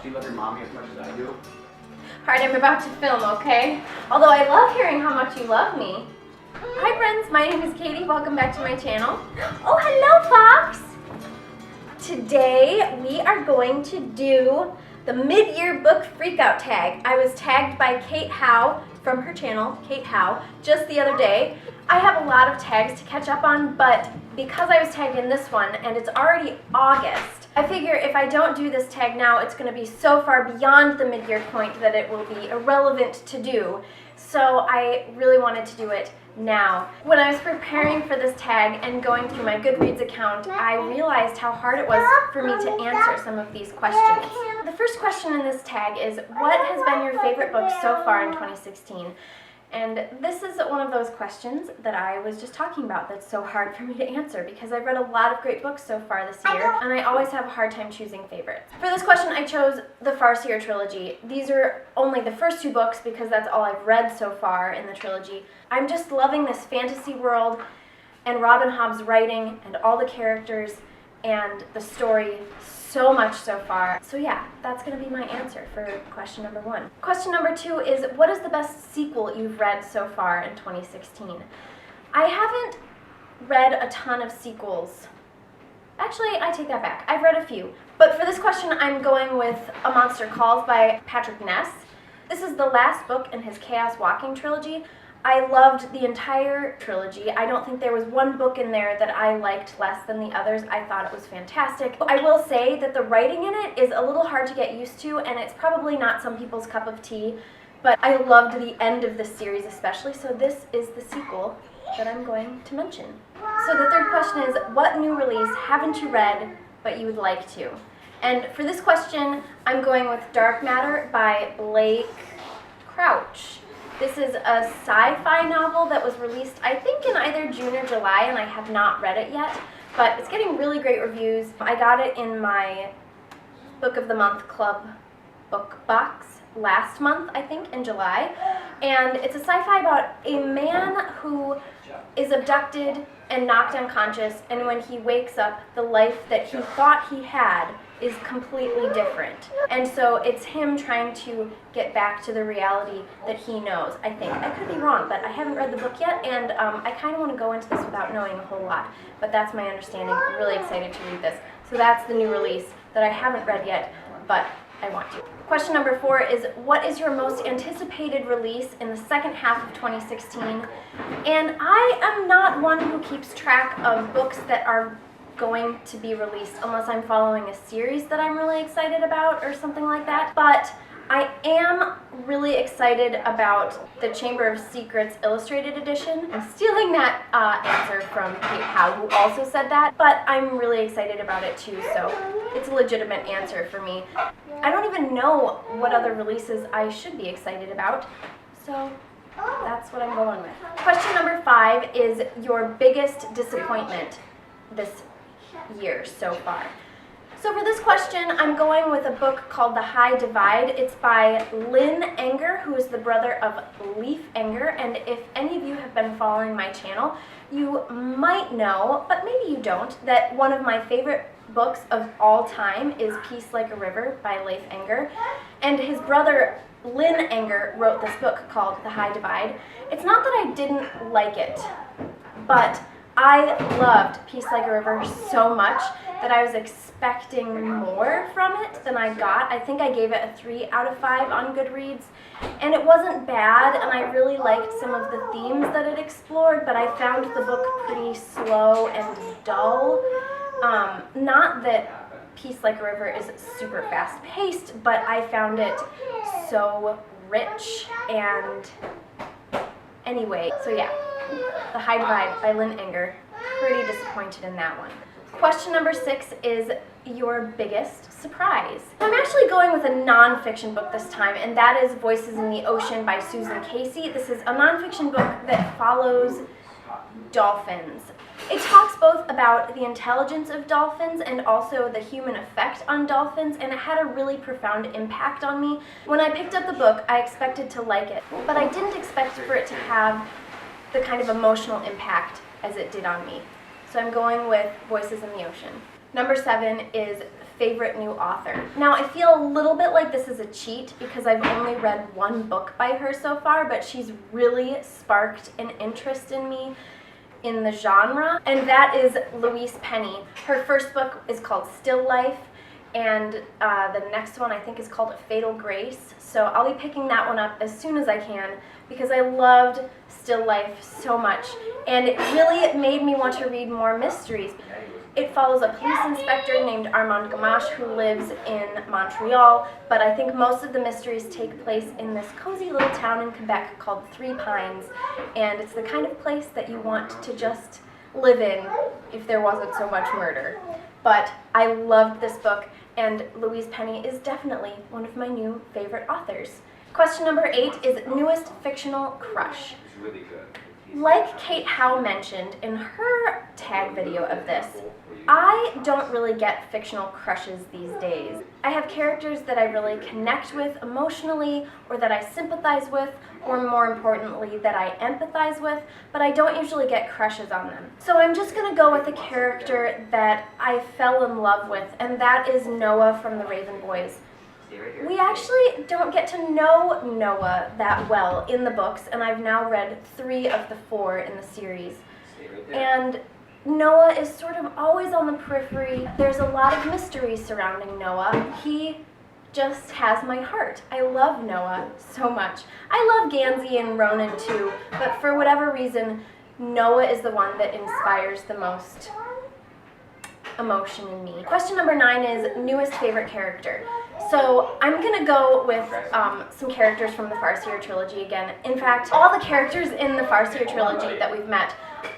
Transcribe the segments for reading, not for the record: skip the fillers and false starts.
Do you love your mommy as much as I do? Alright, I'm about to film, okay? Although I love hearing how much you love me. Hi friends, my name is Katie. Welcome back to my channel. Oh, hello Fox! Today we are going to do the mid-year book freakout tag. I was tagged by Kate Howe from her channel, Kate Howe, just the other day. I have a lot of tags to catch up on, but because I was tagged in this one and it's already August, I figure if I don't do this tag now, it's going to be so far beyond the mid-year point that it will be irrelevant to do. So I really wanted to do it now. When I was preparing for this tag and going through my Goodreads account, I realized how hard it was for me to answer some of these questions. The first question in this tag is, what has been your favorite book so far in 2016? And this is one of those questions that I was just talking about that's so hard for me to answer because I've read a lot of great books so far this year and I always have a hard time choosing favorites. For this question I chose the Farseer trilogy. These are only the first two books because that's all I've read so far in the trilogy. I'm just loving this fantasy world and Robin Hobb's writing and all the characters and the story so much so far. So yeah, that's going to be my answer for question number one. Question number two is, what is the best sequel you've read so far in 2016? I haven't read a ton of sequels. Actually, I take that back. I've read a few. But for this question, I'm going with A Monster Calls by Patrick Ness. This is the last book in his Chaos Walking trilogy. I loved the entire trilogy. I don't think there was one book in there that I liked less than the others. I thought it was fantastic. I will say that the writing in it is a little hard to get used to, and it's probably not some people's cup of tea, but I loved the end of this series especially, so this is the sequel that I'm going to mention. So the third question is, what new release haven't you read but you would like to? And for this question, I'm going with Dark Matter by Blake Crouch. This is a sci-fi novel that was released, I think, in either June or July, and I have not read it yet, but it's getting really great reviews. I got it in my Book of the Month Club book box last month, I think, in July, and it's a sci-fi about a man who is abducted and knocked unconscious, and when he wakes up, the life that he thought he had is completely different. And so it's him trying to get back to the reality that he knows, I think. I could be wrong, but I haven't read the book yet, and I kind of want to go into this without knowing a whole lot. But that's my understanding. I'm really excited to read this. So that's the new release that I haven't read yet, but I want to. Question number 4 is, what is your most anticipated release in the second half of 2016? And I am not one who keeps track of books that are going to be released unless I'm following a series that I'm really excited about or something like that. But I am really excited about the Chamber of Secrets Illustrated Edition. I'm stealing that answer from Kate Howe, who also said that, but I'm really excited about it too, so it's a legitimate answer for me. I don't even know what other releases I should be excited about, so that's what I'm going with. Question number 5 is your biggest disappointment this year so far. So for this question, I'm going with a book called The High Divide. It's by Lynn Enger, who is the brother of Leif Enger, and if any of you have been following my channel, you might know, but maybe you don't, that one of my favorite books of all time is Peace Like a River by Leif Enger, and his brother Lynn Enger wrote this book called The High Divide. It's not that I didn't like it, but I loved Peace Like a River so much that I was expecting more from it than I got. I think I gave it a 3 out of 5 on Goodreads, and it wasn't bad, and I really liked some of the themes that it explored, but I found the book pretty slow and dull. Not that Peace Like a River is super fast-paced, but I found it so rich, and anyway, so yeah. The High Divide by Lynn Enger. Pretty disappointed in that one. Question number 6 is your biggest surprise. I'm actually going with a nonfiction book this time, and that is Voices in the Ocean by Susan Casey. This is a nonfiction book that follows dolphins. It talks both about the intelligence of dolphins and also the human effect on dolphins, and it had a really profound impact on me. When I picked up the book, I expected to like it, but I didn't expect for it to have the kind of emotional impact as it did on me. So I'm going with Voices in the Ocean. Number 7 is favorite new author. Now, I feel a little bit like this is a cheat because I've only read one book by her so far, but she's really sparked an interest in me in the genre, and that is Louise Penny. Her first book is called Still Life, and the next one I think is called A Fatal Grace. So I'll be picking that one up as soon as I can because I loved Still Life so much, and it really made me want to read more mysteries. It follows a police inspector named Armand Gamache who lives in Montreal, but I think most of the mysteries take place in this cozy little town in Quebec called Three Pines, and it's the kind of place that you want to just live in if there wasn't so much murder. But I loved this book, and Louise Penny is definitely one of my new favorite authors. Question number 8 is newest fictional crush. It's really good. Like Kate Howe mentioned in her tag video of this, I don't really get fictional crushes these days. I have characters that I really connect with emotionally, or that I sympathize with, or more importantly, that I empathize with, but I don't usually get crushes on them. So I'm just gonna go with a character that I fell in love with, and that is Noah from the Raven Boys. We actually don't get to know Noah that well in the books, and I've now read 3 of the 4 in the series. And Noah is sort of always on the periphery. There's a lot of mystery surrounding Noah. He just has my heart. I love Noah so much. I love Gansey and Ronan too, but for whatever reason, Noah is the one that inspires the most emotion in me. Question number 9 is newest favorite character. So I'm gonna go with some characters from the Farseer trilogy again. In fact, all the characters in the Farseer trilogy that we've met,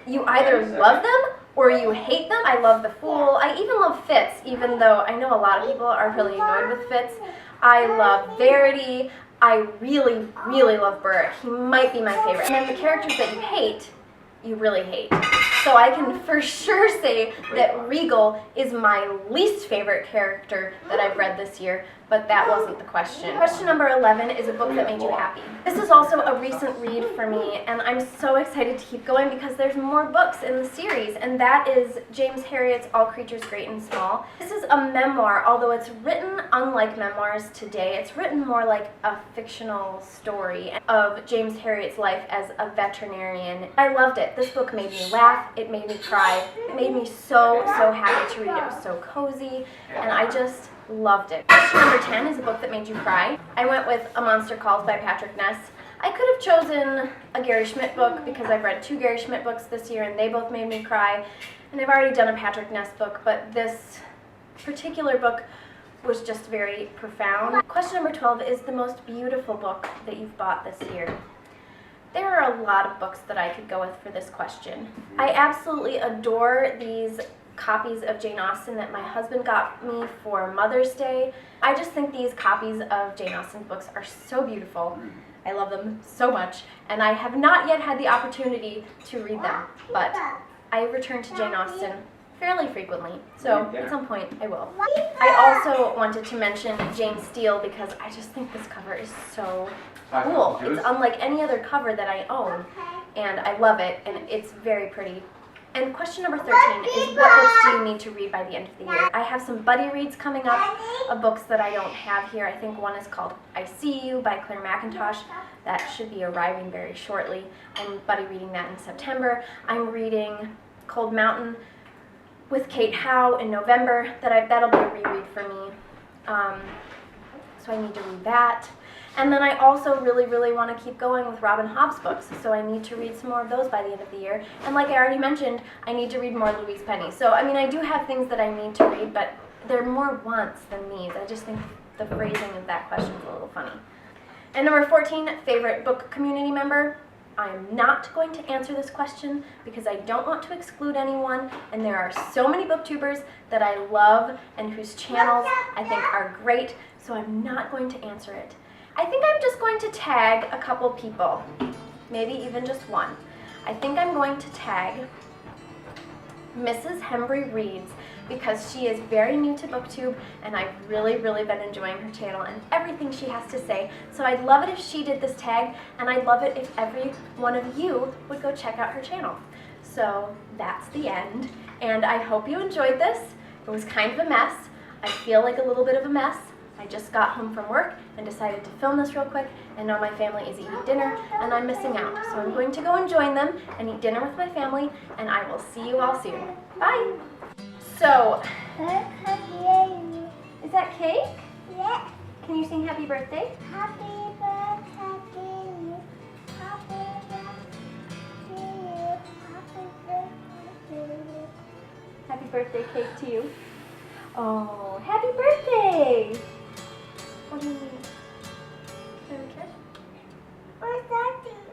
you either love them or you hate them. I love the Fool. I even love Fitz, even though I know a lot of people are really annoyed with Fitz. I love Verity. I really, really love Burr. He might be my favorite. And then the characters that you hate, you really hate. So I can for sure say that Regal is my least favorite character that I've read this year, but that wasn't the question. Question number 11 is a book that made you happy. This is also a recent read for me, and I'm so excited to keep going because there's more books in the series, and that is James Herriot's All Creatures Great and Small. This is a memoir, although it's written unlike memoirs today. It's written more like a fictional story of James Herriot's life as a veterinarian. I loved it. This book made me laugh. It made me cry. It made me so happy to read. It was so cozy, and I just loved it. Question number 10 is a book that made you cry. I went with A Monster Calls by Patrick Ness. I could have chosen a Gary Schmidt book because I've read 2 Gary Schmidt books this year and they both made me cry. And I've already done a Patrick Ness book, but this particular book was just very profound. Question number 12 is the most beautiful book that you've bought this year. There are a lot of books that I could go with for this question. I absolutely adore these copies of Jane Austen that my husband got me for Mother's Day. I just think these copies of Jane Austen's books are so beautiful. I love them so much, and I have not yet had the opportunity to read them, but I return to Jane Austen fairly frequently, so at some point I will. I also wanted to mention Jane Steele because I just think this cover is so cool. It's unlike any other cover that I own, and I love it, and it's very pretty. And question number 13 is what books do you need to read by the end of the year? I have some buddy reads coming up of books that I don't have here. I think one is called I See You by Claire McIntosh. That should be arriving very shortly. I'm buddy reading that in September. I'm reading Cold Mountain with Kate Howe in November. That'll be a reread for me. So I need to read that. And then I also really want to keep going with Robin Hobb's books, so I need to read some more of those by the end of the year. And like I already mentioned, I need to read more Louise Penny. So, I mean, I do have things that I need to read, but they're more wants than needs. I just think the phrasing of that question is a little funny. And number 14, favorite book community member. I am not going to answer this question because I don't want to exclude anyone, and there are so many booktubers that I love and whose channels I think are great, so I'm not going to answer it. I think I'm just going to tag a couple people, maybe even just one. I think I'm going to tag Mrs. Hembry Reads because she is very new to BookTube and I've really been enjoying her channel and everything she has to say. So I'd love it if she did this tag, and I'd love it if every one of you would go check out her channel. So that's the end, and I hope you enjoyed this. It was kind of a mess. I feel like a little bit of a mess. I just got home from work and decided to film this real quick, and now my family is eating dinner and I'm missing out. So I'm going to go and join them and eat dinner with my family, and I will see you all soon. Bye! So, is that cake? Yeah. Can you sing happy birthday? Happy birthday to you. Happy birthday to you. Happy birthday to you. Happy birthday cake to you. Oh, happy birthday! What do you mean?